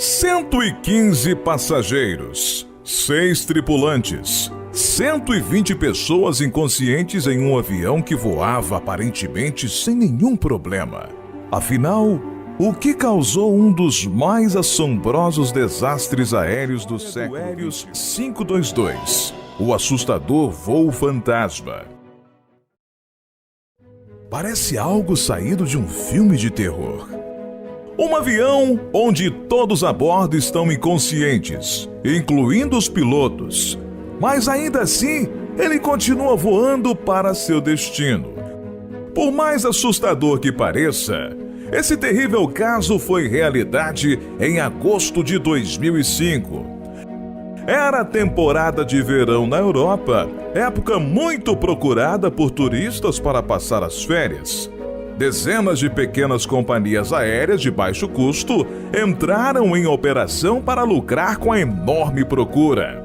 115 passageiros, 6 tripulantes, 120 pessoas inconscientes em um avião que voava aparentemente sem nenhum problema. Afinal, o que causou um dos mais assombrosos desastres aéreos do século XX? 522, o assustador voo fantasma. Parece algo saído de um filme de terror. Um avião onde todos a bordo estão inconscientes, incluindo os pilotos. Mas ainda assim, ele continua voando para seu destino. Por mais assustador que pareça, esse terrível caso foi realidade em agosto de 2005. Era a temporada de verão na Europa, época muito procurada por turistas para passar as férias. Dezenas de pequenas companhias aéreas de baixo custo entraram em operação para lucrar com a enorme procura.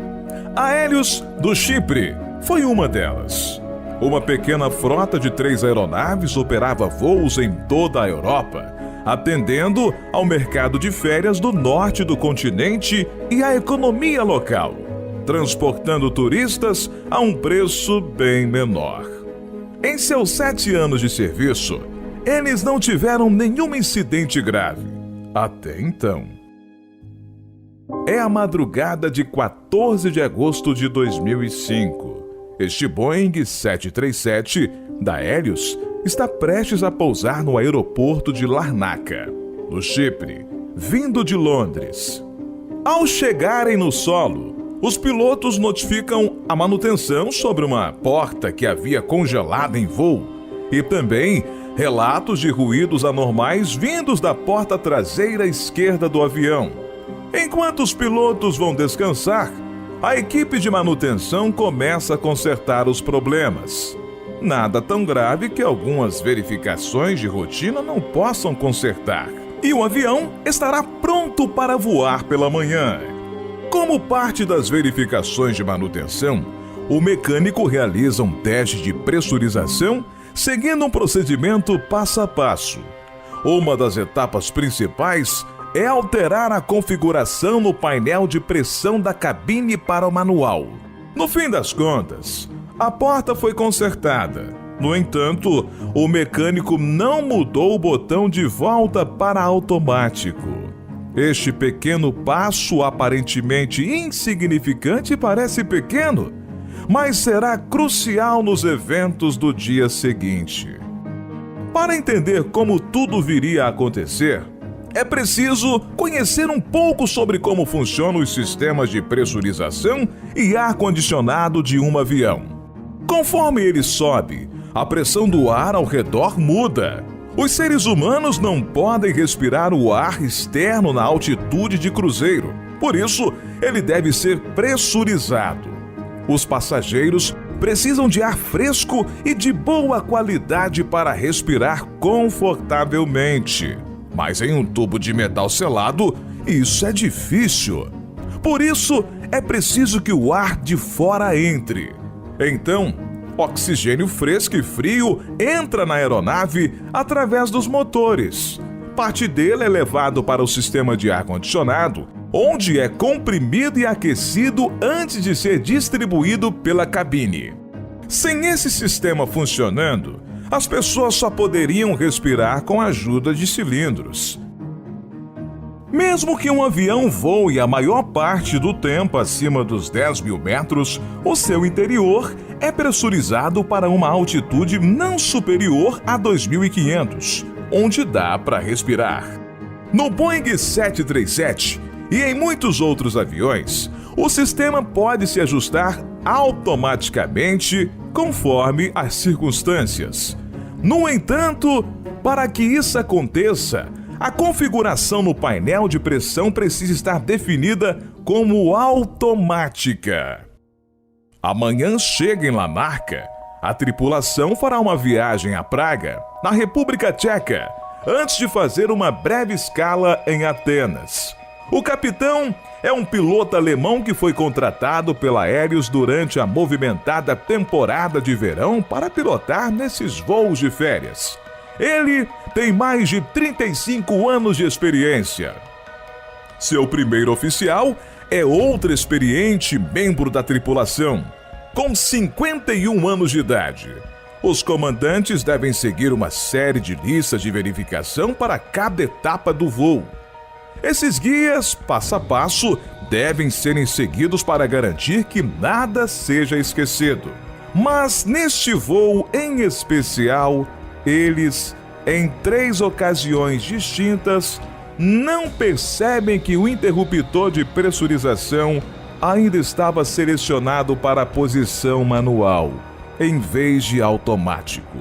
A Hélios, do Chipre, foi uma delas. Uma pequena frota de 3 aeronaves operava voos em toda a Europa, atendendo ao mercado de férias do norte do continente e à economia local, transportando turistas a um preço bem menor. Em seus 7 anos de serviço, eles não tiveram nenhum incidente grave. Até então. É a madrugada de 14 de agosto de 2005. Este Boeing 737 da Hélios está prestes a pousar no aeroporto de Larnaca, no Chipre, vindo de Londres. Ao chegarem no solo, os pilotos notificam a manutenção sobre uma porta que havia congelado em voo e também relatos de ruídos anormais vindos da porta traseira esquerda do avião. Enquanto os pilotos vão descansar, a equipe de manutenção começa a consertar os problemas. Nada tão grave que algumas verificações de rotina não possam consertar. E o avião estará pronto para voar pela manhã. Como parte das verificações de manutenção, o mecânico realiza um teste de pressurização seguindo um procedimento passo a passo. Uma das etapas principais é alterar a configuração no painel de pressão da cabine para o manual. No fim das contas, a porta foi consertada. No entanto, o mecânico não mudou o botão de volta para automático. Este pequeno passo, aparentemente insignificante, parece pequeno, mas será crucial nos eventos do dia seguinte. Para entender como tudo viria a acontecer, é preciso conhecer um pouco sobre como funcionam os sistemas de pressurização e ar-condicionado de um avião. Conforme ele sobe, a pressão do ar ao redor muda. Os seres humanos não podem respirar o ar externo na altitude de cruzeiro, por isso ele deve ser pressurizado. Os passageiros precisam de ar fresco e de boa qualidade para respirar confortavelmente. Mas em um tubo de metal selado, isso é difícil. Por isso, é preciso que o ar de fora entre. Então, oxigênio fresco e frio entra na aeronave através dos motores. Parte dele é levado para o sistema de ar-condicionado, onde é comprimido e aquecido antes de ser distribuído pela cabine. Sem esse sistema funcionando, as pessoas só poderiam respirar com a ajuda de cilindros. Mesmo que um avião voe a maior parte do tempo acima dos 10.000 metros, o seu interior é pressurizado para uma altitude não superior a 2.500, onde dá para respirar. No Boeing 737 e em muitos outros aviões, o sistema pode se ajustar automaticamente conforme as circunstâncias. No entanto, para que isso aconteça, a configuração no painel de pressão precisa estar definida como automática. Amanhã chega em Larnaca. A tripulação fará uma viagem a Praga, na República Tcheca, antes de fazer uma breve escala em Atenas. O capitão é um piloto alemão que foi contratado pela Hélios durante a movimentada temporada de verão para pilotar nesses voos de férias. Ele tem mais de 35 anos de experiência. Seu primeiro oficial é outro experiente membro da tripulação, com 51 anos de idade. Os comandantes devem seguir uma série de listas de verificação para cada etapa do voo. Esses guias, passo a passo, devem serem seguidos para garantir que nada seja esquecido. Mas neste voo em especial, eles, em 3 ocasiões distintas, não percebem que o interruptor de pressurização ainda estava selecionado para a posição manual, em vez de automático.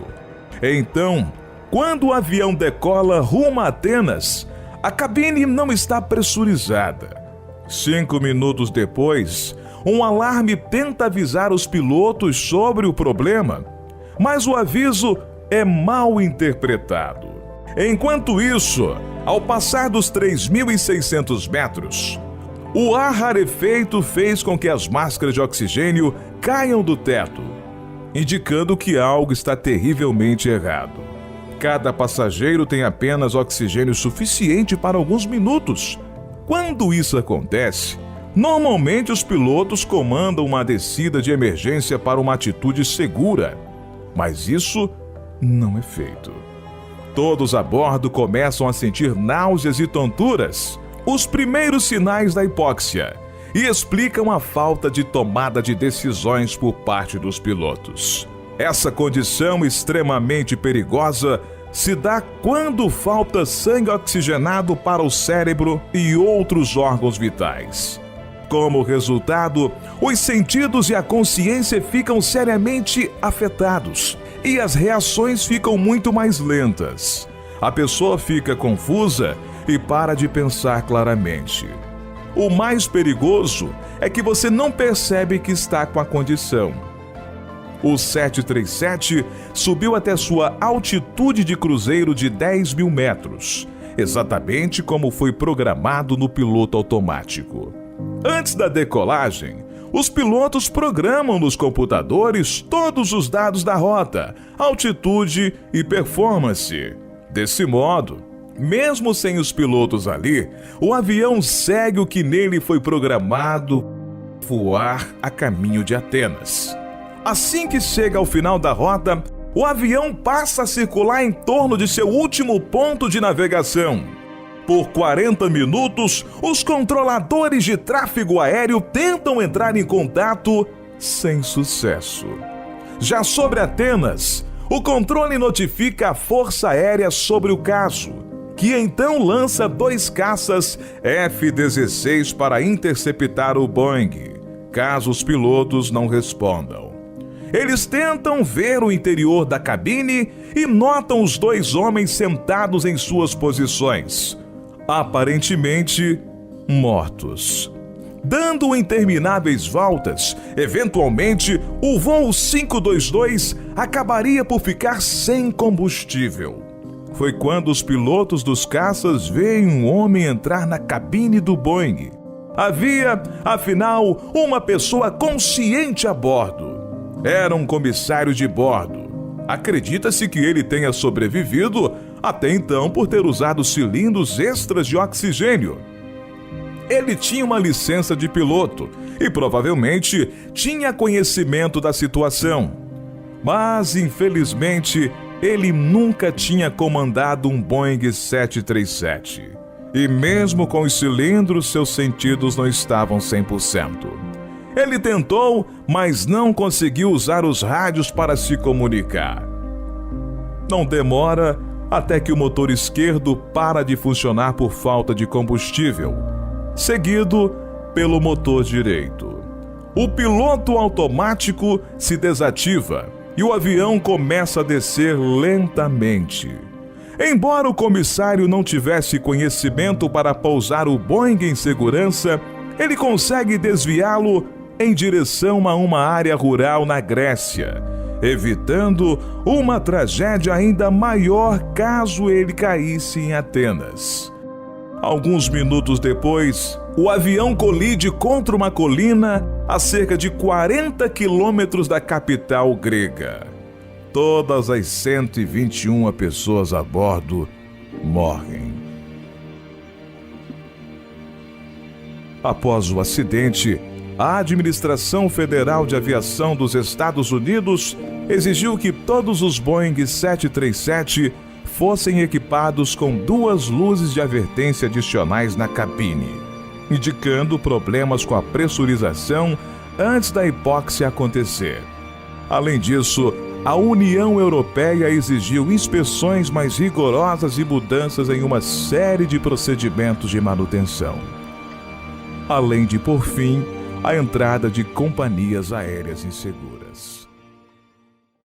Então, quando o avião decola rumo a Atenas, a cabine não está pressurizada. 5 minutos depois, um alarme tenta avisar os pilotos sobre o problema, mas o aviso é mal interpretado. Enquanto isso, ao passar dos 3.600 metros, o ar rarefeito fez com que as máscaras de oxigênio caiam do teto, indicando que algo está terrivelmente errado. Cada passageiro tem apenas oxigênio suficiente para alguns minutos. Quando isso acontece, normalmente os pilotos comandam uma descida de emergência para uma atitude segura, mas isso não é feito. Todos a bordo começam a sentir náuseas e tonturas, os primeiros sinais da hipóxia, e explicam a falta de tomada de decisões por parte dos pilotos. Essa condição extremamente perigosa se dá quando falta sangue oxigenado para o cérebro e outros órgãos vitais. Como resultado, os sentidos e a consciência ficam seriamente afetados e as reações ficam muito mais lentas. A pessoa fica confusa e para de pensar claramente. O mais perigoso é que você não percebe que está com a condição. O 737 subiu até sua altitude de cruzeiro de 10.000 metros, exatamente como foi programado no piloto automático. Antes da decolagem, os pilotos programam nos computadores todos os dados da rota, altitude e performance. Desse modo, mesmo sem os pilotos ali, o avião segue o que nele foi programado voar a caminho de Atenas. Assim que chega ao final da rota, o avião passa a circular em torno de seu último ponto de navegação. Por 40 minutos, os controladores de tráfego aéreo tentam entrar em contato sem sucesso. Já sobre Atenas, o controle notifica a Força Aérea sobre o caso, que então lança 2 caças F-16 para interceptar o Boeing, caso os pilotos não respondam. Eles tentam ver o interior da cabine e notam os 2 homens sentados em suas posições, aparentemente mortos. Dando intermináveis voltas, eventualmente o voo 522 acabaria por ficar sem combustível. Foi quando os pilotos dos caças veem um homem entrar na cabine do Boeing. Havia, afinal, uma pessoa consciente a bordo. Era um comissário de bordo. Acredita-se que ele tenha sobrevivido até então por ter usado cilindros extras de oxigênio. Ele tinha uma licença de piloto e provavelmente tinha conhecimento da situação. Mas, infelizmente, ele nunca tinha comandado um Boeing 737. E mesmo com os cilindros, seus sentidos não estavam 100%. Ele tentou, mas não conseguiu usar os rádios para se comunicar. Não demora até que o motor esquerdo para de funcionar por falta de combustível, seguido pelo motor direito. O piloto automático se desativa e o avião começa a descer lentamente. Embora o comissário não tivesse conhecimento para pousar o Boeing em segurança, ele consegue desviá-lo em direção a uma área rural na Grécia, evitando uma tragédia ainda maior caso ele caísse em Atenas. Alguns minutos depois, o avião colide contra uma colina a cerca de 40 quilômetros da capital grega. Todas as 121 pessoas a bordo morrem. Após o acidente, a Administração Federal de Aviação dos Estados Unidos exigiu que todos os Boeing 737 fossem equipados com 2 luzes de advertência adicionais na cabine, indicando problemas com a pressurização antes da hipóxia acontecer. Além disso, a União Europeia exigiu inspeções mais rigorosas e mudanças em uma série de procedimentos de manutenção, além de, por fim, a entrada de companhias aéreas inseguras.